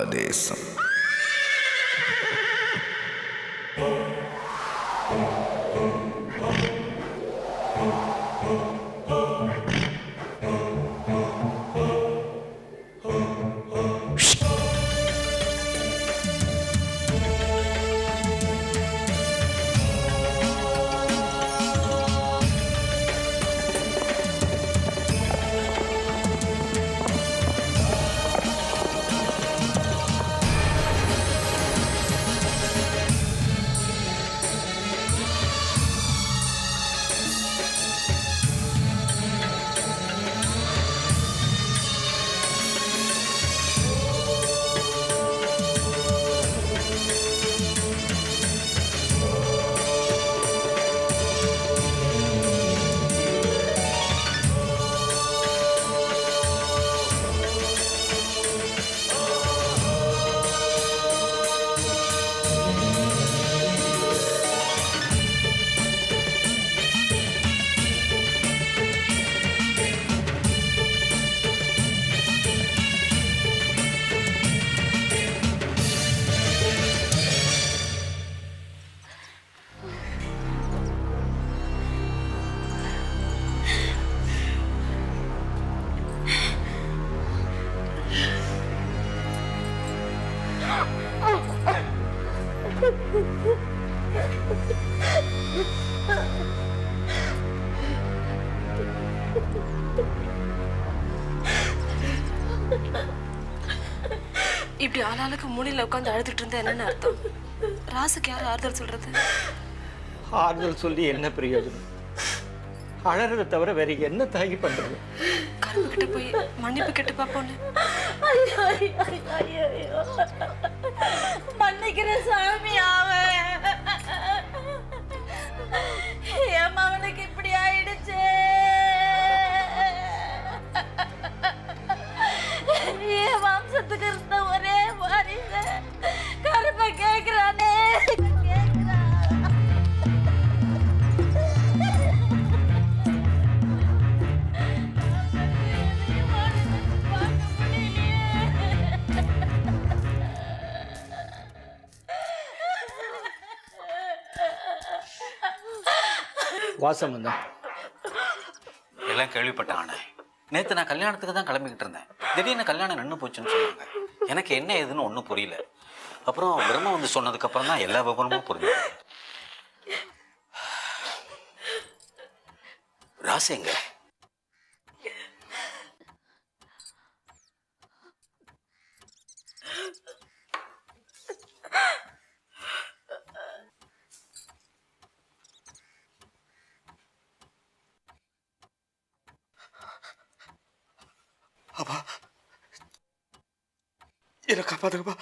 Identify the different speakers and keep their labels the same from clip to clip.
Speaker 1: உபதேசம்.
Speaker 2: இப்படி ஆளாளுக்கு மூலையில் உட்காந்து அழுதுட்டு இருந்தா என்னன்னு அர்த்தம்? ராசுக்கு யார் ஆறுதல் சொல்றது?
Speaker 3: ஆறுதல் சொல்லி என்ன பிரயோஜனம்? அழறதை தவிர வேற என்ன தாகி பண்றது?
Speaker 2: கரும்பு கிட்ட போய் மன்னிப்பு கேட்டு பாப்போன்னு.
Speaker 4: மன்னிக்கிற சாமி அவன் என் மகனுக்கு இப்படி ஆயிடுச்சு. என் வம்சத்துக்கு இருந்த ஒரே வாரிசு கருப்பை கேட்கிறானே.
Speaker 3: வாசம் வந்தா
Speaker 5: எல்லாம் கேள்விப்பட்டானே. நேற்று நான் கல்யாணத்துக்கு தான் கிளம்பிக்கிட்டு இருந்தேன். திடீர்னு கல்யாணம் நின்று போச்சுன்னு சொன்னாங்க. எனக்கு என்ன ஏதுன்னு ஒன்றும் புரியல. அப்புறம் பிரம்ம வந்து சொன்னதுக்கப்புறம் தான் எல்லா விவரமும் புரிஞ்சு. ராசி எங்க? அப்பா என்ன காப்பாத்துக்கப்பா.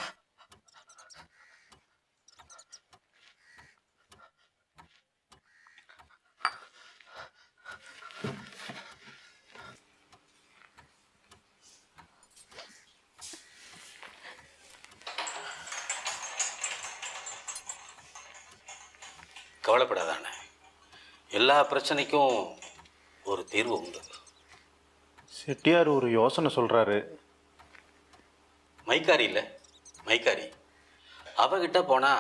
Speaker 5: கவலைப்படாதானே, எல்லா பிரச்சனைக்கும் ஒரு தீர்வு உண்டு.
Speaker 6: செட்டியார் ஒரு யோசனை சொல்றாரு.
Speaker 5: மைக்காரி இல்லை, மைக்காரி அவகிட்ட போனா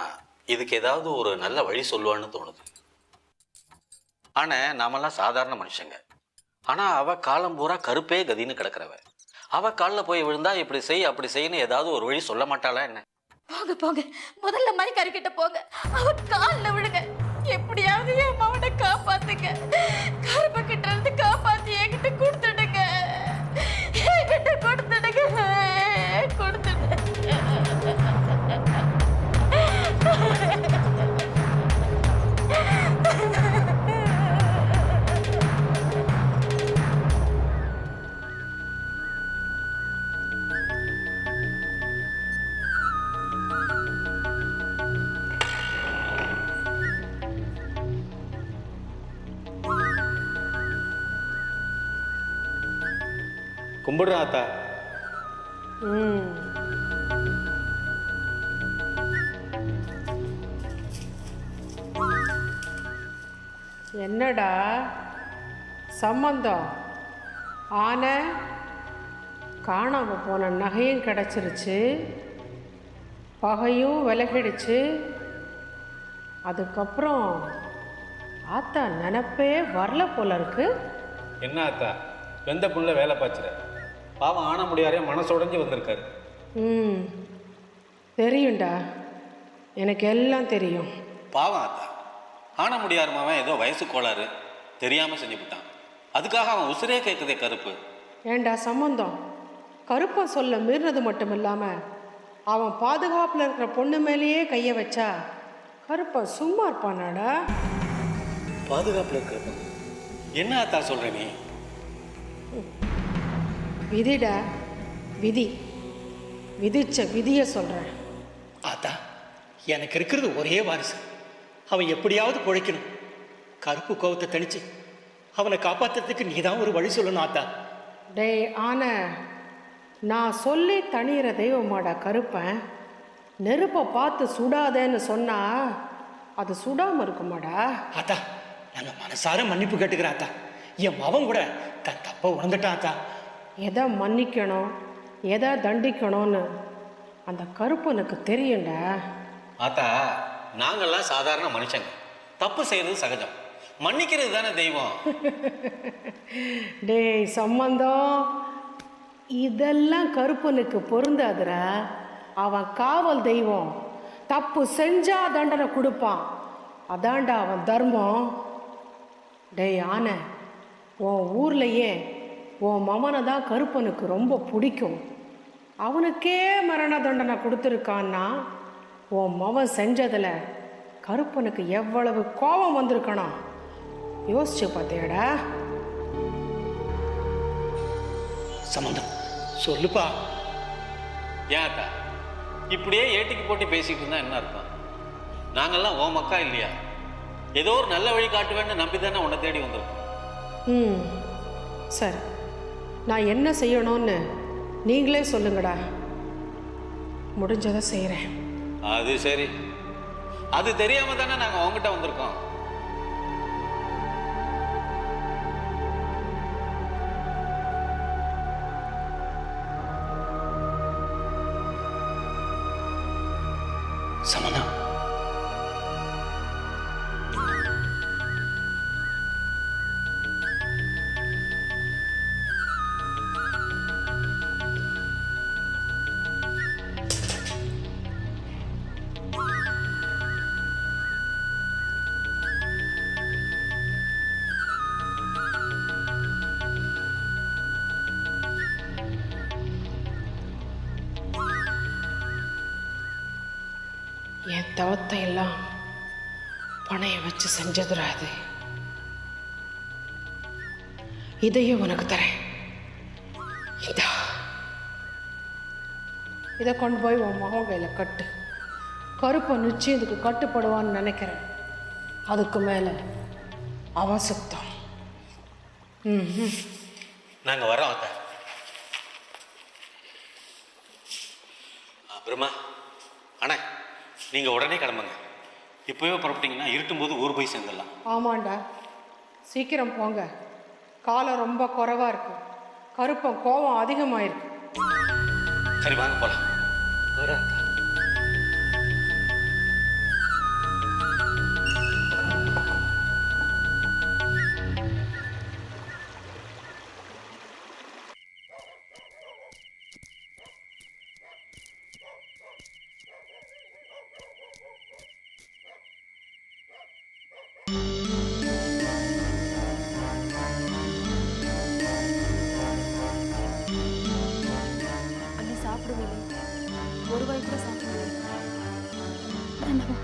Speaker 5: இதுக்கு ஏதாவது ஒரு நல்ல வழி சொல்லுவான்னு தோணுது. ஆனா நாமெல்லாம் சாதாரண மனுஷங்க. ஆனா அவ காலம் பூரா கருப்பே கதின்னு கிடக்கிறவ. அவ காலில் போய் விழுந்தா இப்படி செய் அப்படி செய்யன்னு ஏதாவது ஒரு வழி சொல்ல மாட்டாளா என்ன?
Speaker 4: போங்க போங்க, முதல்ல மைக்காரி கிட்ட போங்க, அவ காலில் விழுங்க. எப்படியாவது என் மகனை காப்பாத்துங்க. கருப்பை கிட்ட இருந்து காப்பாத்தி என்கிட்ட கொடுத்துடுங்க, என்கிட்ட கொடுத்துடுங்க, கொடுத்துடுங்க.
Speaker 3: கும்பிடுறேன் ஆத்தா.
Speaker 7: என்னடா சம்பந்தம்? ஆனை காணாம போன நகையும் கிடச்சிருச்சு, பகையும் விலகிடுச்சு. அதுக்கப்புறம் ஆத்தா நினப்பே வரல போல இருக்கு.
Speaker 6: என்ன ஆத்தா, வெந்த புண்ணுல வேலை பாய்ச்சுற. பாவம் ஆன முடியாரே மனசு உடைஞ்சு வந்திருக்காரு.
Speaker 7: ம், தெரியும்டா, எனக்கு எல்லாம் தெரியும்.
Speaker 5: பாவம் ஆத்தா, ஆன முடியாருமாவன் ஏதோ வயசு கோளாறு தெரியாமல் செஞ்சுவிட்டான். அதுக்காக அவன் உசுரே கேட்குதே கருப்பு.
Speaker 7: ஏண்டா சம்பந்தம், கருப்பன் சொல்ல மீறினது மட்டும் இல்லாமல் அவன் பாதுகாப்பில் இருக்கிற பொண்ணு மேலேயே கையை வச்சா கருப்பன் சும்மா இருப்பானாடா?
Speaker 5: பாதுகாப்பில் இருக்கிற என்ன ஆத்தா சொல்ற நீ?
Speaker 7: விதிடா, விதி. விதிச்ச விதியை சொல்கிறேன்.
Speaker 3: ஆத்தா, எனக்கு இருக்கிறது ஒரே வாரிசு. அவன் எப்படியாவது பிழைக்கணும். கருப்பு கோவத்தை தணிச்சு அவனை காப்பாற்றுறதுக்கு நீ தான் ஒரு வழி சொல்லணும் ஆத்தா.
Speaker 7: டேய் ஆன, நான் சொல்லி தணிகிற தெய்வமாடா கருப்பன். நெருப்பை பார்த்து சுடாதேன்னு சொன்னா அது சுடாமல் இருக்குமாடா?
Speaker 3: ஆத்தா, நாங்கள் மனசார மன்னிப்பு கேட்டுக்கிறேன் ஆத்தா. என் மவன் கூட தன் தப்பை உணர்ந்துட்டான் ஆத்தா.
Speaker 7: எதை மன்னிக்கணும், எதை தண்டிக்கணும்னு அந்த கருப்பனுக்கு தெரியும்டா.
Speaker 5: ஆத்தா, நாங்கள்லாம் சாதாரண மனுஷங்க. தப்பு செய்யறது சகஜம், மன்னிக்கிறது தானே தெய்வம்.
Speaker 7: டேய் சம்பந்தம், இதெல்லாம் கருப்பனுக்கு பொருந்தாதுடா. அவன் காவல் தெய்வம். தப்பு செஞ்சா தண்டனை கொடுப்பான். அதான்டா அவன் தர்மம். டேய் ஆன, உன் ஊர்லையே உன் மமனை தான் கருப்பனுக்கு ரொம்ப பிடிக்கும். அவனுக்கே மரண தண்டனை கொடுத்துருக்கான்னா உன் மவன் செஞ்சதில் கருப்பனுக்கு எவ்வளவு கோபம் வந்திருக்கணும் யோசிச்சு பார்த்தியாடா?
Speaker 3: சம்பந்தம் சொல்லுப்பா.
Speaker 5: ஏன் ஆத்தா, இப்படியே ஏட்டிக்கு போட்டு பேசிட்டு இருந்தா என்ன அர்த்தம்? நாங்கள்லாம் ஓ மக்கா இல்லையா? ஏதோ ஒரு நல்ல வழி காட்டுவேன்னு நம்பி தானே உன்னை தேடி வந்திருக்கோம்.
Speaker 7: ம், சரி, நான் என்ன செய்யணும்னு நீங்களே சொல்லுங்கடா. முடிஞ்சதை செய்கிறேன்.
Speaker 5: அது சரி, அது தெரியாம தானே நாங்கள் உங்ககிட்ட வந்திருக்கோம்.
Speaker 3: சம்பந்தம்,
Speaker 7: என் தவத்தை எல்லாம் பணைய வச்சு செஞ்சதுராது. இதையும் உனக்கு தரேன். இதை கொண்டு போய் உன் மகன் கையில் கட்டு. கருப்பை நிச்சயம் இதுக்கு கட்டுப்படுவான்னு நினைக்கிறேன். அதுக்கு மேலே அவன் சுத்தம்.
Speaker 5: நாங்கள் வரோம் அத்தா. பிரம்மா அண்ணா, நீங்கள் உடனே கிளம்புங்க. இப்போவே புறப்பட்டீங்கன்னா இருட்டும் போது ஊர் போய் சேர்ந்துடலாம்.
Speaker 7: ஆமாண்டா, சீக்கிரம் போங்க. காலம் ரொம்ப குறைவாக இருக்கு. கருப்பன் கோபம் அதிகமாயிருக்கு.
Speaker 5: சரி வாங்க போகலாம்.
Speaker 3: வரேன் ஆத்தா.
Speaker 2: அண்ணி சாப்பிடுவேன். ஒரு வாய் கூட சாப்பிடுவேன்.
Speaker 4: வேண்டாமா?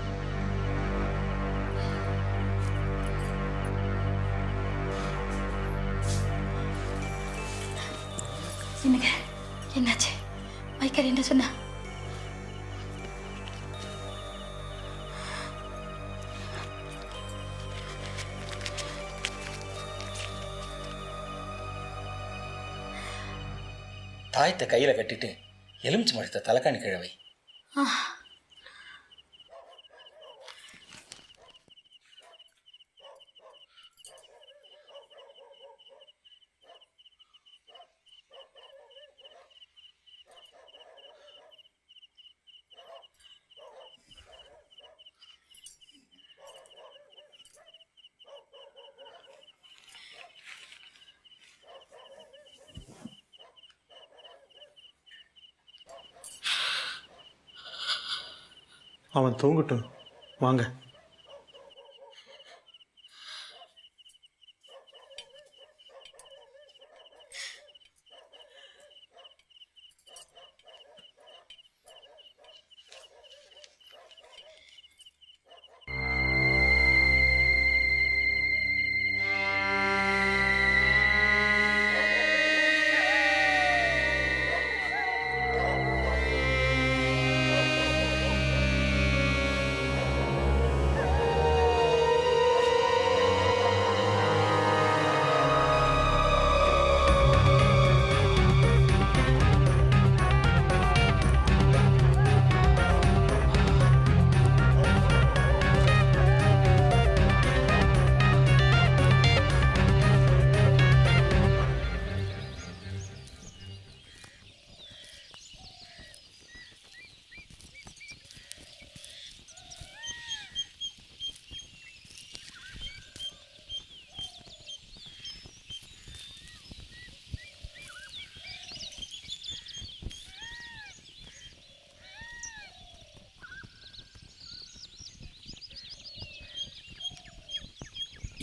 Speaker 4: என்னங்க, என்னாச்சு? மைக்கர் என்ன சொன்னா?
Speaker 1: தாயத்தை கையில் கட்டிட்டு எலுமிச்சு மரத்தை தலைக்காணி கிழவை.
Speaker 6: அவன் தூங்கட்டும், வாங்க.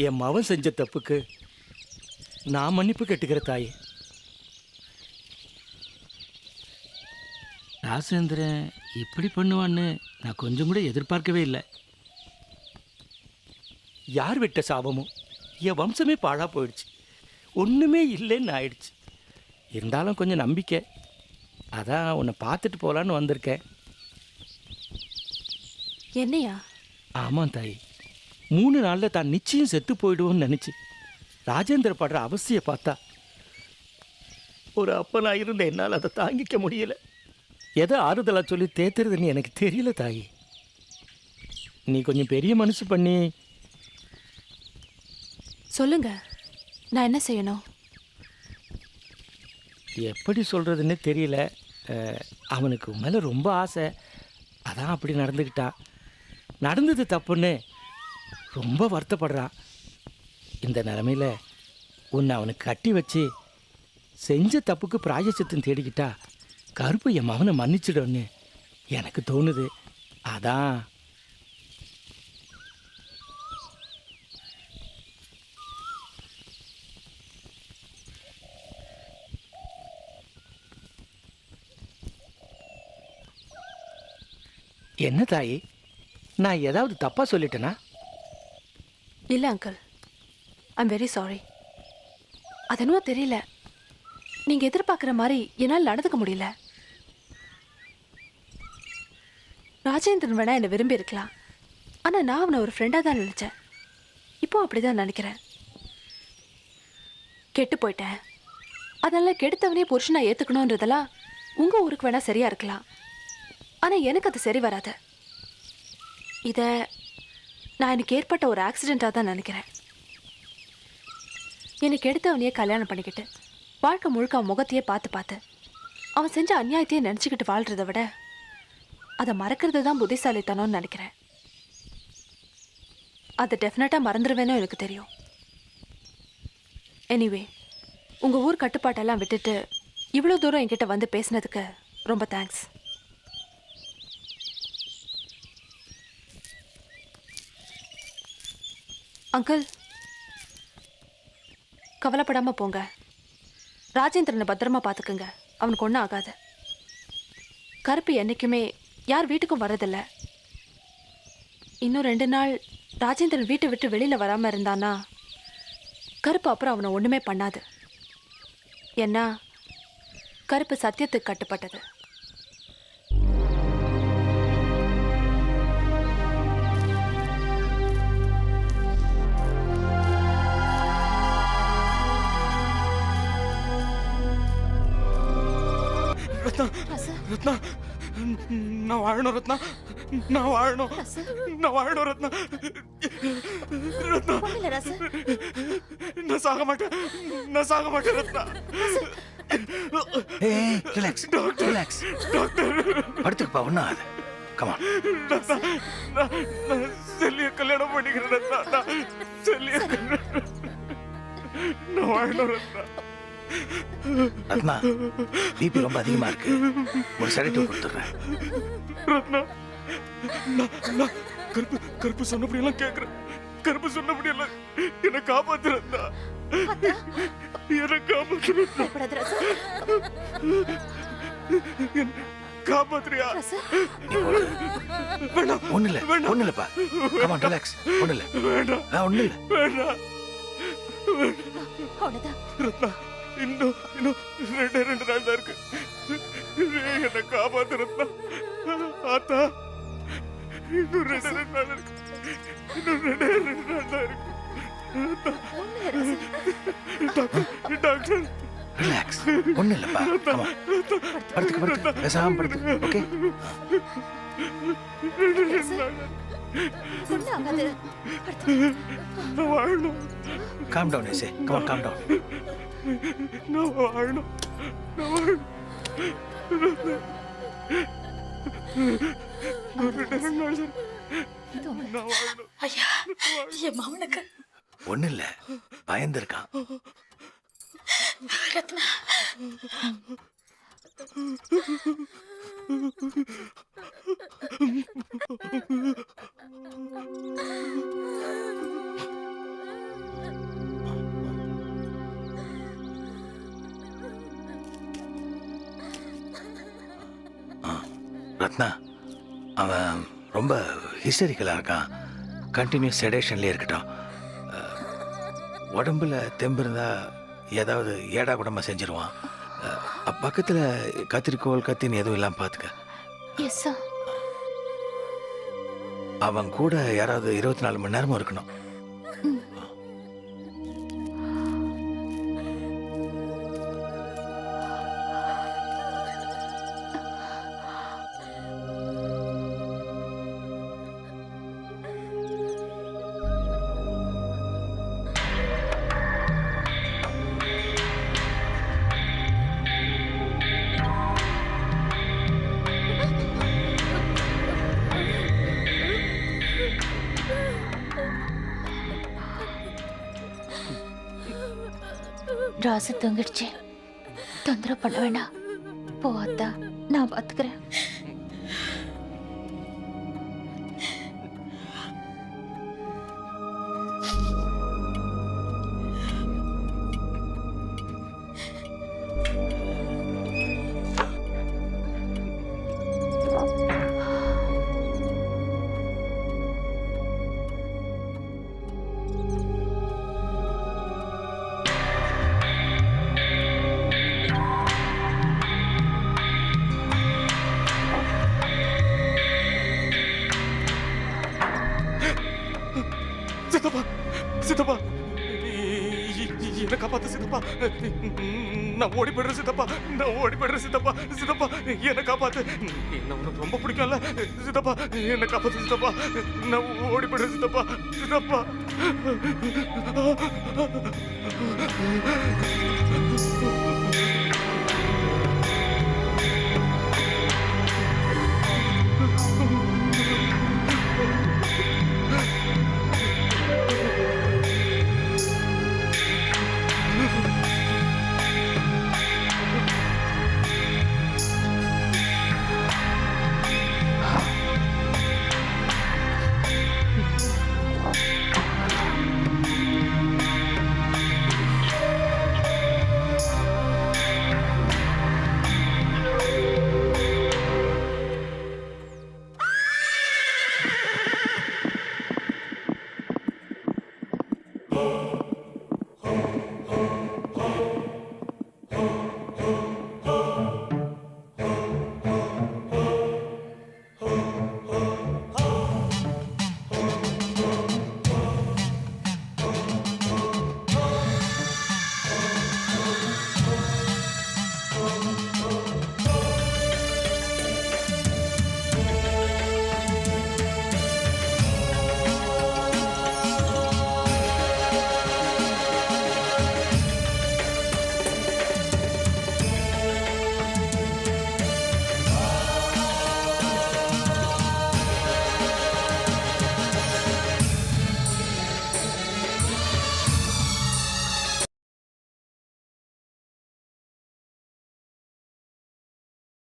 Speaker 3: என் மவன் செஞ்ச தப்புக்கு நான் மன்னிப்பு கேட்டுக்கிற தாயே.
Speaker 1: ராசேந்திரன் இப்படி பண்ணுவான்னு நான் கொஞ்சம் கூட எதிர்பார்க்கவே இல்லை.
Speaker 3: யார் விட்ட சாபமும் என் வம்சமே பாழா போயிடுச்சு. ஒன்றுமே இல்லைன்னு ஆயிடுச்சு. இருந்தாலும் கொஞ்சம் நம்பிக்கை. அதான் உன்னை பார்த்துட்டு போகலான்னு வந்திருக்கேன்.
Speaker 2: என்னையா?
Speaker 3: ஆமாம் தாய், 3 நாளில் தான் நிச்சயம் செத்து போயிடுவோன்னு நினச்சி ராஜேந்திர படுற அவசியம் பார்த்தா ஒரு அப்பனாக இருந்த என்னால் அதை தாங்கிக்க முடியல. எதை ஆறுதலாக சொல்லி தேத்துறதுன்னு எனக்கு தெரியல தாயி. நீ கொஞ்சம் பெரிய மனசு பண்ணி
Speaker 2: சொல்லுங்க, நான் என்ன செய்யணும்?
Speaker 3: எப்படி சொல்கிறதுன்னு தெரியல. அவனுக்கு மேலே ரொம்ப ஆசை, அதான் அப்படி நடந்துக்கிட்டான். நடந்தது தப்புன்னு ரொம்ப வருத்தப்படுறான். இந்த நிலமையில் உன்னை அவனுக்கு கட்டி வச்சு செஞ்ச தப்புக்கு பிராயச்சித்தம் தேடிக்கிட்டா கருப்பு என் மகனை மன்னிச்சிடும்னு எனக்கு தோணுது. அதான் என்ன தாயி, நான் ஏதாவது தப்பாக சொல்லிட்டேனா?
Speaker 2: இல்லை அங்கிள், ஐம் வெரி சாரி. அது என்னவோ தெரியல, நீங்கள் எதிர்பார்க்குற மாதிரி என்னால் நடந்துக்க முடியல. ராஜேந்திரன் வேணா என்னை விரும்பி இருக்கலாம், ஆனால் நான் அவனை ஒரு ஃப்ரெண்டாக தான் நினச்சேன். இப்போ அப்படி தான் நினைக்கிறேன். கெட்டு போயிட்டேன். அதனால் கெடுத்தவனே புருஷனை ஏற்றுக்கணுன்றதெல்லாம் உங்கள் ஊருக்கு வேணால் சரியாக இருக்கலாம், ஆனால் எனக்கு அது சரி வராது. இதை நான் எனக்கு ஏற்பட்ட ஒரு ஆக்சிடெண்ட்டாக தான் நினைக்கிறேன். எனக்கு எடுத்தவனையே கல்யாணம் பண்ணிக்கிட்டு வாழ்க்கை முழுக்க அவன் முகத்தையே பார்த்து அவன் செஞ்ச அநியாயத்தையே நினச்சிக்கிட்டு வாழ்கிறத விட அதை மறக்கிறது தான் புத்திசாலித்தனம்னு நினைக்கிறேன். அதை டெஃபினட்டாக மறந்துடுவேனோ எனக்கு தெரியும். எனிவே, உங்கள் ஊர் கட்டுப்பாட்டெல்லாம் விட்டுட்டு இவ்வளோ தூரம் என்கிட்ட வந்து பேசினதுக்கு ரொம்ப தேங்க்ஸ். அங்கிள், கவலைப்படாமல் போங்க. ராஜேந்திரனை பத்திரமா பார்த்துக்குங்க, அவனுக்கு ஒன்றும் ஆகாது. கருப்பு என்றைக்குமே யார் வீட்டுக்கும் வர்றதில்ல. இன்னும் 2 நாள் ராஜேந்திரன் வீட்டை விட்டு வெளியில் வராமல் இருந்தானா கருப்பு அப்புறம் அவனை ஒன்றுமே பண்ணாது. ஏன்னா கருப்பு சத்தியத்துக்கு கட்டுப்பட்டது.
Speaker 3: ரத்னா, நான் வாழணும் ரத்னா, நான் வாழணும், நான் வாழணும் ரத்னா. ரத்னா, நான் சாக மாட்டேன், நான் சாக மாட்டேன் Ratna.
Speaker 1: Relax
Speaker 3: doctor,
Speaker 1: relax
Speaker 3: doctor,
Speaker 1: படுத்துக்குப்பா, ஒன்றும் ஆகுது. கமான்.
Speaker 3: ரத்னா, நான் செல்லிய கல்யாணம் பண்ணிக்கிறேன் ரத்னா, நான் செல்லிய கல்யாணம், நான் வாழணும் ரத்னா.
Speaker 1: ரத்னா, பிபி ரொம்ப அதிகமா இருக்கு, ஒரு செடேட்டிவ் கொடுத்துட்றேன்.
Speaker 3: ரத்னா, நான் கருப்பு கருப்பு சொன்னபடியெல்லாம் கேட்கிறேன். கருப்பு சொன்னபடியெல்லாம் என்னை காப்பாத்துறா, என்னை காப்பாத்துறா,
Speaker 2: பயப்படாத ராசா.
Speaker 3: காப்பாத்துறியா?
Speaker 2: ராசா,
Speaker 3: வேண்டாம்
Speaker 8: ஒண்ணு இல்ல
Speaker 3: வேண்டாம்.
Speaker 8: ஒண்ணு இல்லப்பா. Come on relax. ஒண்ணு இல்ல.
Speaker 3: வேண்டாம்
Speaker 8: ஒண்ணு இல்ல.
Speaker 3: வேண்டாம்.
Speaker 2: அவ்வளவுதான்.
Speaker 3: ரத்னா, இன்னும் இன்னும் 2 நாள் தான் இருக்கு. என்னை காப்பாத்து ரத்னா. ஆத்தா, இன்னும் 2 நாள் இருக்கு. இன்னும் 2 நாள் தான் இருக்கு. Doctor,
Speaker 8: relax. ஒண்ணு இல்லப்பா. Come on. படுத்துக்க. பேசாம படுத்துக்க. ஓகே.
Speaker 2: ஒண்ணும் ஆகாது.
Speaker 3: நான் வாழணும்.
Speaker 8: காம் டவுன் ஏசே. Come on, calm down.
Speaker 3: நான் வாழணும். நான் வாழணும். நான் வாழணும்.
Speaker 4: ஐயா என் மவனுக்கு
Speaker 8: ஒண்ணு இல்ல. பயந்துருக்கான்.
Speaker 4: ரத்னா
Speaker 8: ரத்னா, அவன் ரொம்ப ஹிஸ்டரிக்கலாக இருக்கான். கண்டினியூஸ் செடேஷன்லேயே இருக்கட்டும். உடம்புல தெம்பு இருந்தால் ஏதாவது ஏடா கூடமாக செஞ்சிருவான். பக்கத்தில் கத்திரிக்கோள் கத்தின்னு எதுவும் இல்லாமல் பார்த்துக்க.
Speaker 2: Yes sir.
Speaker 8: அவன் கூட யாராவது 24 மணி நேரமும் இருக்கணும்.
Speaker 2: ராசு தூங்கிடுச்சு. தொந்தரவு பண்ண வேண்டாம். போ அத்தா, நான் பாத்துக்கிறேன்.
Speaker 3: சித்தப்பா, சித்தப்பா, என்ன காப்பாத்து சித்தப்பா. நான் ஓடி போயிடுறேன் சித்தப்பா. நான் ஓடி போயிடுறேன் சித்தப்பா. சித்தப்பா, என்ன காப்பாத்து. என்ன உனக்கு ரொம்ப பிடிக்கும்ல சித்தப்பா. என்ன காப்பாத்து சித்தப்பா. நான் ஓடி போயிடுறேன் சித்தப்பா. சித்தப்பா.